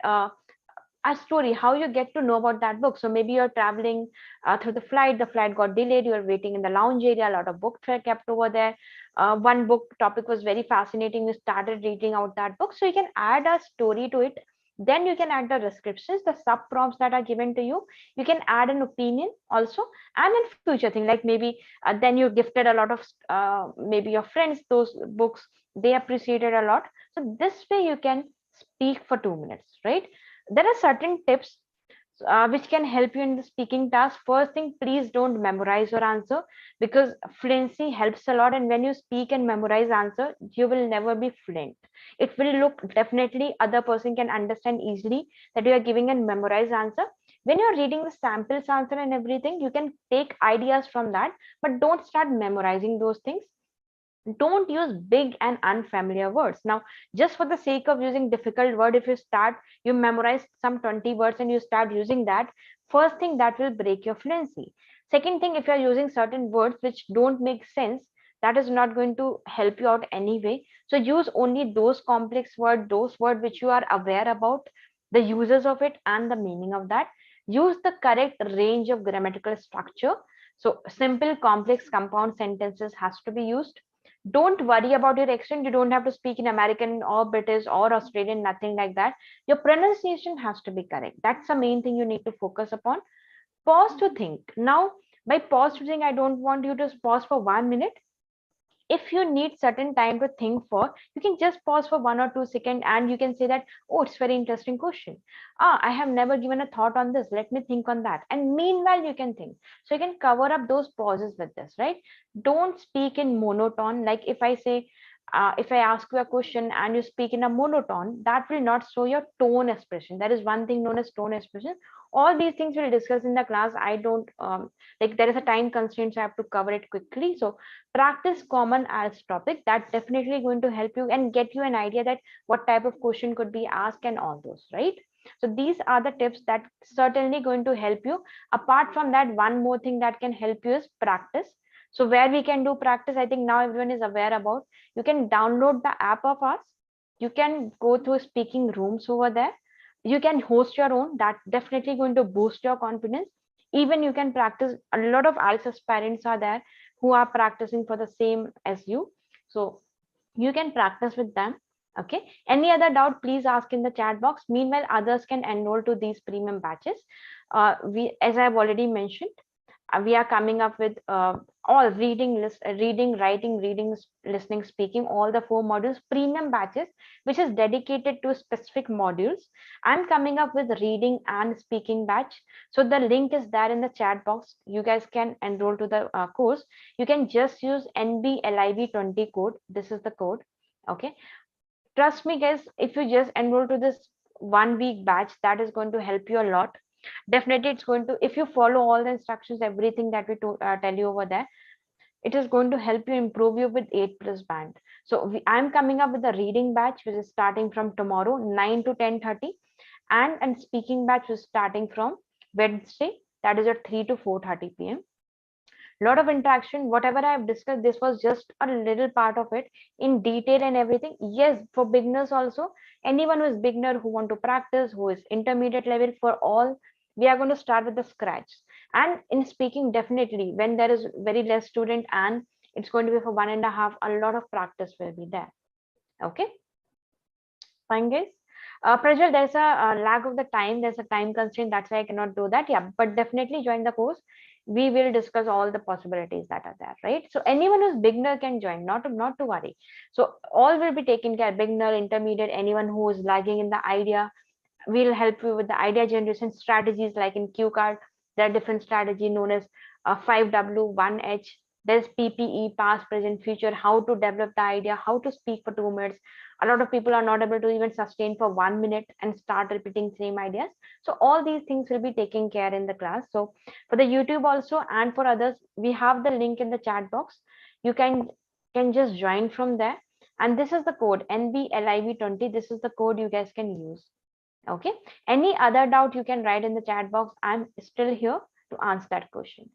a story, how you get to know about that book. So maybe you're traveling through the flight got delayed, you're waiting in the lounge area, a lot of books were kept over there. One book topic was very fascinating, you started reading out that book. So you can add a story to it. Then you can add the descriptions, the sub prompts that are given to you. You can add an opinion also, and then future thing, like maybe then you gifted a lot of maybe your friends those books, they appreciated a lot. So this way you can speak for 2 minutes, right? There are certain tips which can help you in the speaking task. First thing, please don't memorize your answer, because fluency helps a lot. And when you speak and memorize answer, you will never be fluent. It will look definitely other person can understand easily that you are giving a memorized answer. When you're reading the samples answer and everything, you can take ideas from that, but don't start memorizing those things. Don't use big and unfamiliar words. Now just for the sake of using difficult word, if you start, you memorize some 20 words and you start using that, first thing, that will break your fluency. Second thing, if you're using certain words which don't make sense, that is not going to help you out anyway. So use only those complex words, those words which you are aware about, the uses of it and the meaning of that. Use the correct range of grammatical structure. So simple, complex, compound sentences has to be used. Don't worry about your accent. You don't have to speak in American or British or Australian, nothing like that. Your pronunciation has to be correct. That's the main thing you need to focus upon. Pause to think. Now, by pause to think, I don't want you to pause for 1 minute. If you need certain time to think for, you can just pause for 1 or 2 seconds and you can say that, oh, it's very interesting question. I have never given a thought on this, let me think on that. And meanwhile you can think. So you can cover up those pauses with this, right? Don't speak in monotone. Like if I say, if I ask you a question and you speak in a monotone, that will not show your tone expression. There is one thing known as tone expression. All these things we'll discuss in the class. I don't like, there is a time constraint, so I have to cover it quickly. So practice common IELTS topic. That definitely going to help you and get you an idea that what type of question could be asked and all those, right? So these are the tips that certainly going to help you. Apart from that, one more thing that can help you is practice. So where we can do practice, I think now everyone is aware about. You can download the app of ours. You can go through speaking rooms over there. You can host your own. That definitely going to boost your confidence. Even you can practice. A lot of IELTS aspirants are there who are practicing for the same as you. So you can practice with them. Okay. Any other doubt, please ask in the chat box. Meanwhile, others can enroll to these premium batches. As I've already mentioned, we are coming up with all reading, writing, listening, speaking, all the 4 modules, premium batches, which is dedicated to specific modules. I'm coming up with reading and speaking batch. So the link is there in the chat box. You guys can enroll to the course. You can just use NBLIV20 code. This is the code. Okay. Trust me, guys, if you just enroll to this 1 week batch, that is going to help you a lot. Definitely it's going to, if you follow all the instructions, everything that we tell you over there, it is going to help you improve you with 8+ band. So I'm coming up with a reading batch which is starting from tomorrow 9 to 10:30, and speaking batch is starting from Wednesday, that is at 3 to 4:30 p.m. Lot of interaction. Whatever I have discussed, this was just a little part of it in detail and everything. Yes, for beginners also, anyone who is beginner, who want to practice, who is intermediate level, for all, we are going to start with the scratch. And in speaking, definitely when there is very less student and it's going to be for 1.5, a lot of practice will be there. Okay, fine guys. Prajal, there's a lag of the time. There's a time constraint. That's why I cannot do that. Yeah, but definitely join the course. We will discuss all the possibilities that are there, right? So anyone who's beginner can join, not to worry. So all will be taken care, beginner, intermediate, anyone who is lagging in the idea. We'll help you with the idea generation strategies, like in Q card. There are different strategy known as 5W, 1H. There's PPE, past, present, future, how to develop the idea, how to speak for 2 minutes. A lot of people are not able to even sustain for 1 minute and start repeating same ideas. So all these things will be taken care in the class. So for the YouTube also and for others, we have the link in the chat box. You can just join from there. And this is the code NBLIV20. This is the code you guys can use. Okay, any other doubt you can write in the chat box. I'm still here to answer that question.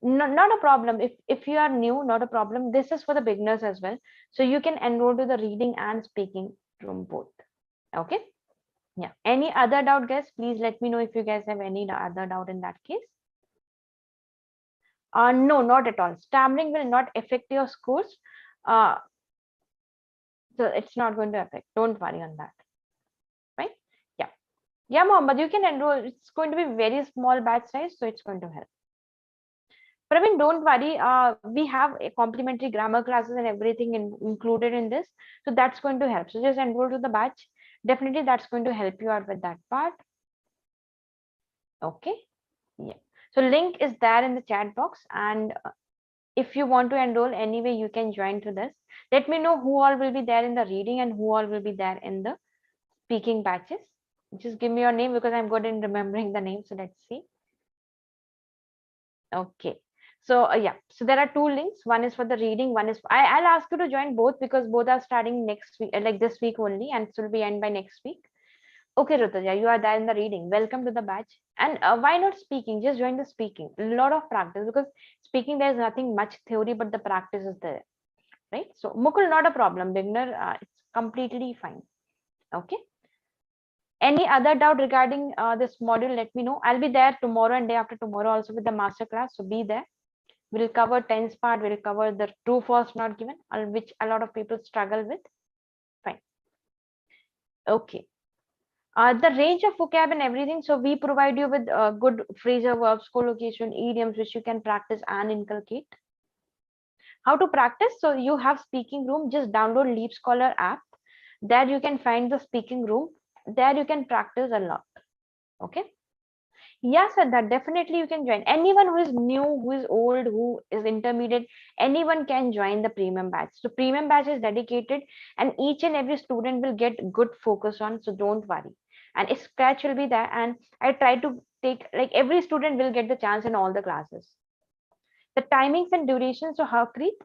No, not a problem. If you are new, not a problem. This is for the beginners as well, so you can enroll to the reading and speaking room both. Okay, yeah. Any other doubt, guys? Please let me know if you guys have any other doubt in that case. No, not at all. Stammering will not affect your scores. So it's not going to affect. Don't worry on that. Right? Yeah. Yeah, Mohammed, you can enroll. It's going to be very small batch size, so it's going to help. Praveen, don't worry. We have a complimentary grammar classes and everything included in this. So that's going to help. So just enroll to the batch. Definitely that's going to help you out with that part. Okay. Yeah. So link is there in the chat box. And if you want to enroll anyway, you can join to this. Let me know who all will be there in the reading and who all will be there in the speaking batches. Just give me your name because I'm good in remembering the name. So let's see. Okay. So yeah, so there are 2 links. One is for the reading, one is I'll ask you to join both because both are starting next week, like this week only, and it will be end by next week. Okay, Rutuja, you are there in the reading. Welcome to the batch. And why not speaking? Just join the speaking. A lot of practice, because speaking there's nothing much theory, but the practice is there, right? So Mukul, not a problem. Beginner, it's completely fine. Okay. Any other doubt regarding this module? Let me know. I'll be there tomorrow and day after tomorrow also with the masterclass. So be there. We'll cover tense part. We'll cover the true, false, not given, which a lot of people struggle with. Fine. Okay. The range of vocab and everything. So we provide you with good phrasal verbs, collocation, idioms, which you can practice and inculcate. How to practice? So you have speaking room. Just download LeapScholar app. There you can find the speaking room. There you can practice a lot. Okay. Yes, sir, that definitely you can join. Anyone who is new, who is old, who is intermediate, anyone can join the premium batch. So premium batch is dedicated and each and every student will get good focus on. So don't worry. And scratch will be there. And I try to take, like, every student will get the chance in all the classes. The timings and duration. So Harpreet,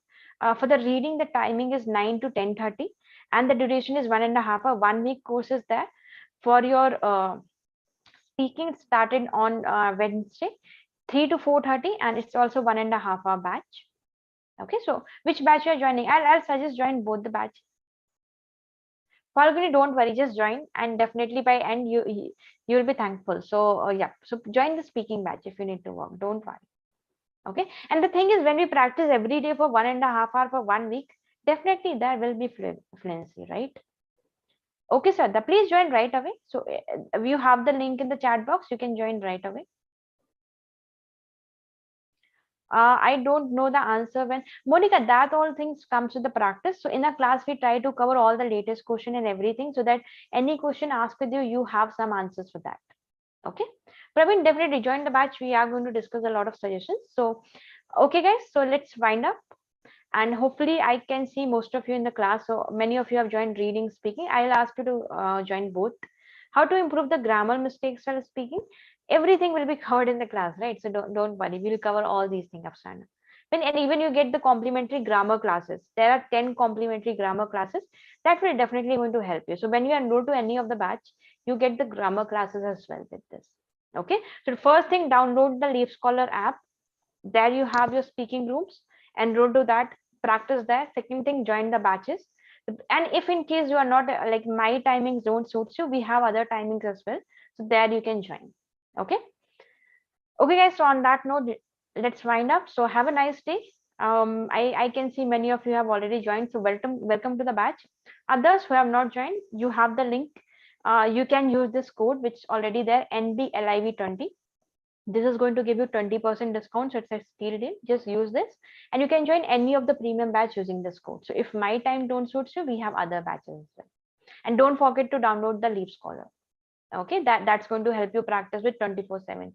for the reading, the timing is 9 to 10:30 and the duration is 1.5 hour. 1 week course is there. For your speaking, started on Wednesday, 3 to 4:30, and it's also 1.5 hour batch. Okay, so which batch you are joining? I'll suggest join both the batch. Falguni, don't worry, just join, and definitely by end you will be thankful. So yeah, so join the speaking batch if you need to work. Don't worry. Okay, and the thing is, when we practice every day for 1.5 hour for 1 week, definitely there will be fluency, right? Okay, sir. Please join right away. So you have the link in the chat box. You can join right away. I don't know the answer when Monica, that all things comes with the practice. So in a class, we try to cover all the latest question and everything so that any question asked with you, you have some answers for that. Okay. Praveen, definitely join the batch. We are going to discuss a lot of suggestions. So, okay, guys. So let's wind up. And hopefully I can see most of you in the class. So many of you have joined reading, speaking. I'll ask you to join both. How to improve the grammar mistakes while speaking? Everything will be covered in the class, right? So don't worry. We'll cover all these things, Afsana. And even you get the complimentary grammar classes. There are 10 complimentary grammar classes that will definitely going to help you. So when you enroll to any of the batch, you get the grammar classes as well with this. Okay. So the first thing, download the LeapScholar app. There you have your speaking rooms. Enroll to that, practice there. Second thing, join the batches. And if in case you are not like my timings don't suit you, we have other timings as well. So there you can join. Okay. Okay, guys. So on that note, let's wind up. So have a nice day. I can see many of you have already joined. So welcome to the batch. Others who have not joined, you have the link. You can use this code which already there, NBLIV20. This is going to give you 20% discount. So it's a steal deal. Just use this, and you can join any of the premium batch using this code. So if my time don't suit you, we have other batches as well. And don't forget to download the LeapScholar. Okay, that's going to help you practice with 24/7.